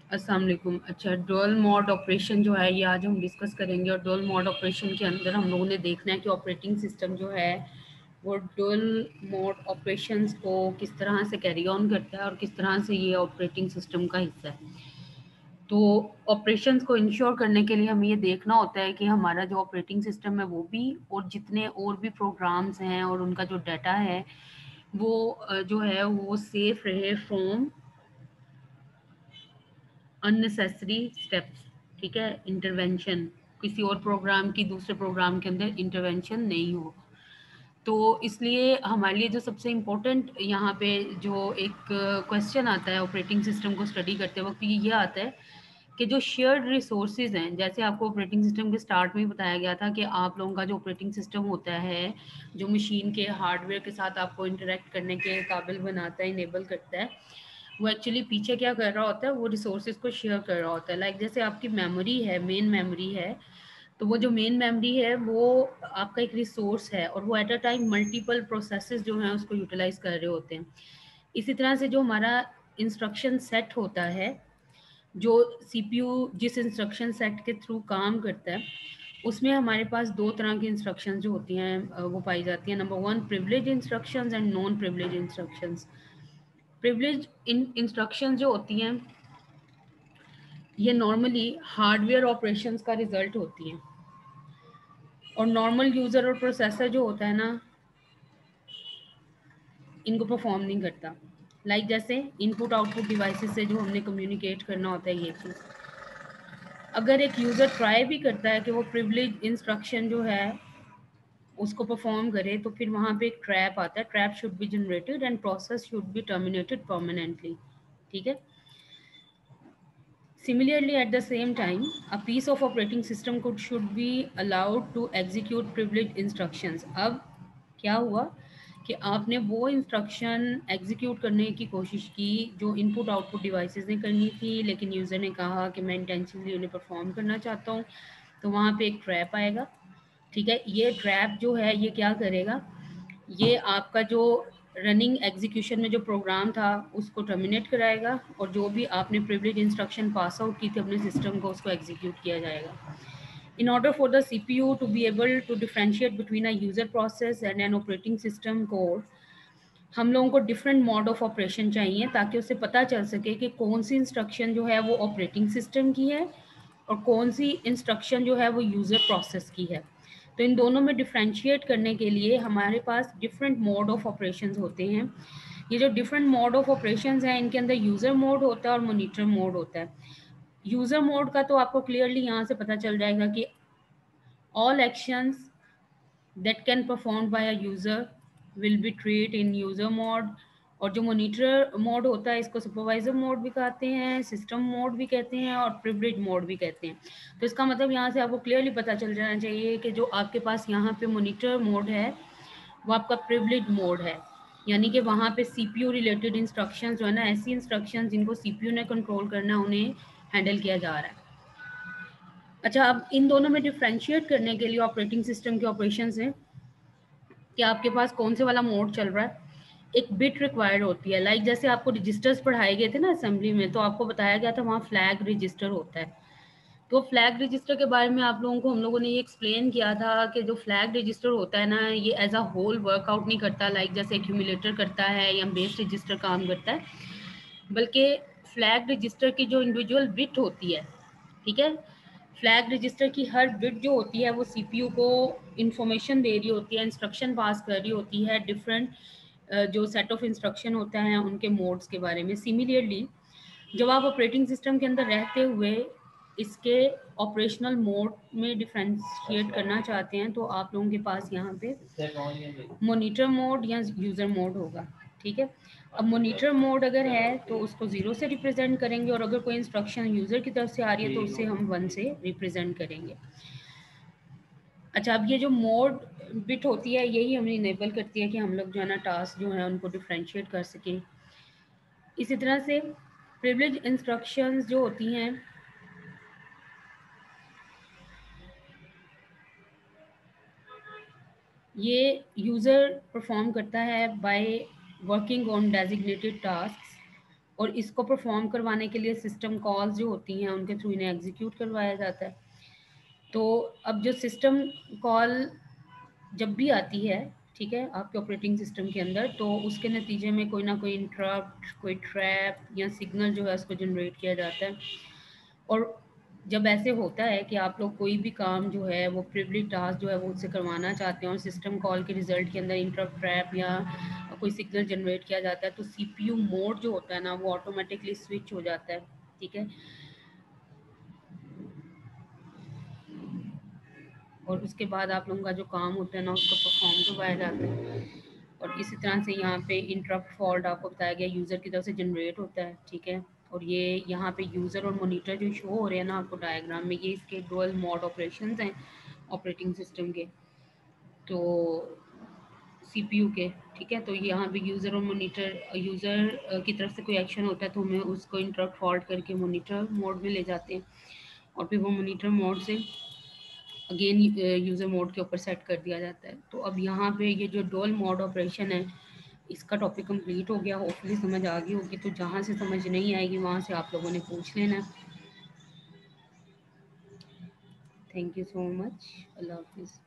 अस्सलाम वालेकुम। अच्छा, डुअल मोड ऑपरेशन जो है ये आज हम डिस्कस करेंगे। और डुअल मोड ऑपरेशन के अंदर हम लोगों ने देखना है कि ऑपरेटिंग सिस्टम जो है वो डुअल मोड ऑपरेशंस को किस तरह से कैरी ऑन करता है और किस तरह से ये ऑपरेटिंग सिस्टम का हिस्सा है। तो ऑपरेशंस को इंश्योर करने के लिए हमें ये देखना होता है कि हमारा जो ऑपरेटिंग सिस्टम है वो भी, और जितने और भी प्रोग्राम्स हैं और उनका जो डाटा है वो जो है वो सेफ रहे फ्रॉम अननेसेसरी स्टेप्स। ठीक है, इंटरवेंशन, किसी और प्रोग्राम की दूसरे प्रोग्राम के अंदर इंटरवेंशन नहीं हो। तो इसलिए हमारे लिए जो सबसे इम्पोर्टेंट यहाँ पे जो एक क्वेश्चन आता है ऑपरेटिंग सिस्टम को स्टडी करते वक्त, ये आता है कि जो शेयर्ड रिसोर्सेज हैं, जैसे आपको ऑपरेटिंग सिस्टम के स्टार्ट में ही बताया गया था कि आप लोगों का जो ऑपरेटिंग सिस्टम होता है जो मशीन के हार्डवेयर के साथ आपको इंटरेक्ट करने के काबिल बनाता है, इनेबल करता है, वो एक्चुअली पीछे क्या कर रहा होता है, वो रिसोर्सेज को शेयर कर रहा होता है। लाइक जैसे आपकी मेमोरी है, मेन मेमोरी है, तो वो जो मेन मेमोरी है वो आपका एक रिसोर्स है और वो at a time multiple processes जो हैं उसको यूटिलाइज कर रहे होते हैं। इसी तरह से जो हमारा इंस्ट्रक्शन सेट होता है, जो सीपीयू जिस इंस्ट्रक्शन सेट के थ्रू काम करता है, उसमें हमारे पास दो तरह की इंस्ट्रक्शंस जो होती हैं वो पाई जाती हैं। Number one, privilege instructions and non privilege instructions. Privilege instructions जो होती हैं ये नॉर्मली हार्डवेयर ऑपरेशंस का रिजल्ट होती हैं, और नॉर्मल यूज़र और प्रोसेसर जो होता है ना, इनको परफॉर्म नहीं करता। लाइक जैसे इनपुट आउटपुट डिवाइसेस से जो हमने कम्युनिकेट करना होता है, ये चीज़ अगर एक यूज़र ट्राई भी करता है कि वो प्रिविलेज इंस्ट्रक्शन जो है उसको परफॉर्म करे, तो फिर वहाँ पे एक ट्रैप आता है। Trap should be generated and process should be terminated permanently. ठीक है। Similarly, at the same time, a piece of operating system should be allowed to execute privileged instructions. अब क्या हुआ कि आपने वो इंस्ट्रक्शन एग्जीक्यूट करने की कोशिश की जो इनपुट आउटपुट डिवाइसेस ने करनी थी, लेकिन यूज़र ने कहा कि मैं इंटेंशनली उन्हें परफॉर्म करना चाहता हूँ, तो वहाँ पे एक ट्रैप आएगा। ठीक है, ये ट्रैप जो है ये क्या करेगा, ये आपका जो रनिंग एग्जीक्यूशन में जो प्रोग्राम था उसको टर्मिनेट कराएगा, और जो भी आपने प्रिविलेज इंस्ट्रक्शन पास आउट की थी अपने सिस्टम को, उसको एग्जीक्यूट किया जाएगा। In order for the CPU to be able to differentiate between a user process and an operating system code, हम लोगों को डिफरेंट मोड ऑफ ऑपरेशन चाहिए ताकि उसे पता चल सके कि कौन सी इंस्ट्रक्शन जो है वो ऑपरेटिंग सिस्टम की है और कौन सी इंस्ट्रक्शन जो है वो यूज़र प्रोसेस की है। तो इन दोनों में डिफ्रेंशिएट करने के लिए हमारे पास डिफरेंट मोड ऑफ ऑपरेशंस होते हैं। ये जो डिफरेंट मोड ऑफ ऑपरेशंस हैं इनके अंदर यूज़र मोड होता है और मॉनिटर मोड होता है। यूज़र मोड का तो आपको क्लियरली यहाँ से पता चल जाएगा कि all actions that can performed by a user will be treated in user mode। और जो मॉनिटर मोड होता है इसको सुपरवाइजर मोड भी कहते हैं, सिस्टम मोड भी कहते हैं और प्रिविलेज मोड भी कहते हैं। तो इसका मतलब यहाँ से आपको क्लियरली पता चल जाना चाहिए कि जो आपके पास यहाँ पे मॉनिटर मोड है वो आपका प्रिविलेज मोड है, यानी कि वहाँ पे सीपीयू रिलेटेड इंस्ट्रक्शन जो है ना, ऐसी इंस्ट्रक्शन जिनको सीपीयू ने कंट्रोल करना है उन्हें हैंडल किया जा रहा है। अच्छा, अब इन दोनों में डिफ्रेंशिएट करने के लिए ऑपरेटिंग सिस्टम के ऑपरेशन हैं कि आपके पास कौन से वाला मोड चल रहा है। एक बिट रिक्वायर्ड होती है। लाइक जैसे आपको रजिस्टर्स पढ़ाए गए थे ना असेंबली में, तो आपको बताया गया था वहाँ फ्लैग रजिस्टर होता है। तो फ्लैग रजिस्टर के बारे में आप लोगों को हम लोगों ने ये एक्सप्लेन किया था कि जो फ्लैग रजिस्टर होता है ना, ये एज अ होल वर्कआउट नहीं करता लाइक जैसे एक्यूमुलेटर करता है या बेस रजिस्टर काम करता है, बल्कि फ्लैग रजिस्टर की जो इंडिविजुअल बिट होती है, ठीक है, फ्लैग रजिस्टर की हर बिट जो होती है वो सीपीयू को इंफॉर्मेशन दे रही होती है, इंस्ट्रक्शन पास कर रही होती है डिफरेंट जो सेट ऑफ इंस्ट्रक्शन होता है उनके मोड्स के बारे में। सिमिलरली जब आप ऑपरेटिंग सिस्टम के अंदर रहते हुए इसके ऑपरेशनल मोड में डिफ्रेंशिएट करना चाहते हैं तो आप लोगों के पास यहाँ पे मॉनिटर मोड या यूज़र मोड होगा। ठीक है, अब मॉनिटर मोड अगर है तो उसको 0 से रिप्रेजेंट करेंगे, और अगर कोई इंस्ट्रक्शन यूज़र की तरफ से आ रही है तो उसे हम 1 से रिप्रेजेंट करेंगे। अच्छा, अब ये जो मोड बिट होती है यही हमें इनेबल करती है कि हम लोग जो है ना टास्क जो है उनको डिफ्रेंशिएट कर सकें। इसी तरह से प्रिविलेज इंस्ट्रक्शंस जो होती हैं ये यूज़र परफॉर्म करता है by working on designated task, और इसको परफॉर्म करवाने के लिए सिस्टम कॉल्स जो होती हैं उनके थ्रू इन्हें एग्जीक्यूट करवाया जाता है। तो अब जो सिस्टम कॉल जब भी आती है, ठीक है, आपके ऑपरेटिंग सिस्टम के अंदर, तो उसके नतीजे में कोई ना कोई इंटरप्ट, कोई ट्रैप या सिग्नल जो है उसको जनरेट किया जाता है। और जब ऐसे होता है कि आप लोग कोई भी काम जो है वो प्रिविलेज टास्क जो है वो उससे करवाना चाहते हैं और सिस्टम कॉल के रिजल्ट के अंदर इंटरप्ट, ट्रैप या कोई सिग्नल जनरेट किया जाता है, तो सीपीयू मोड जो होता है ना वो ऑटोमेटिकली स्विच हो जाता है, ठीक है। और उसके बाद आप लोगों का जो काम होता है ना उसको परफॉर्म करवाया जाता है। और इसी तरह से यहाँ पे इंटरप्ट फॉल्ट आपको बताया गया यूज़र की तरफ से जनरेट होता है, ठीक है। और ये यहाँ पे यूज़र और मॉनिटर जो शो हो रहे हैं ना आपको डायग्राम में, ये इसके डुअल मोड ऑपरेशंस हैं ऑपरेटिंग सिस्टम के, तो सीपीयू के, ठीक है। तो यहाँ पे यूज़र और मॉनिटर, यूज़र की तरफ से कोई एक्शन होता है तो हमें उसको इंटरप्ट फॉल्ट करके मॉनिटर मोड में ले जाते हैं, और फिर वो मॉनिटर मोड से अगेन यूज़र मोड के ऊपर सेट कर दिया जाता है। तो अब यहाँ पे ये जो डुअल मोड ऑपरेशन है, इसका टॉपिक कंप्लीट हो गया, होपफुली समझ आ गई होगी। तो जहाँ से समझ नहीं आएगी वहाँ से आप लोगों ने पूछ लेना। Thank you so much. अल्लाह हाफिज़।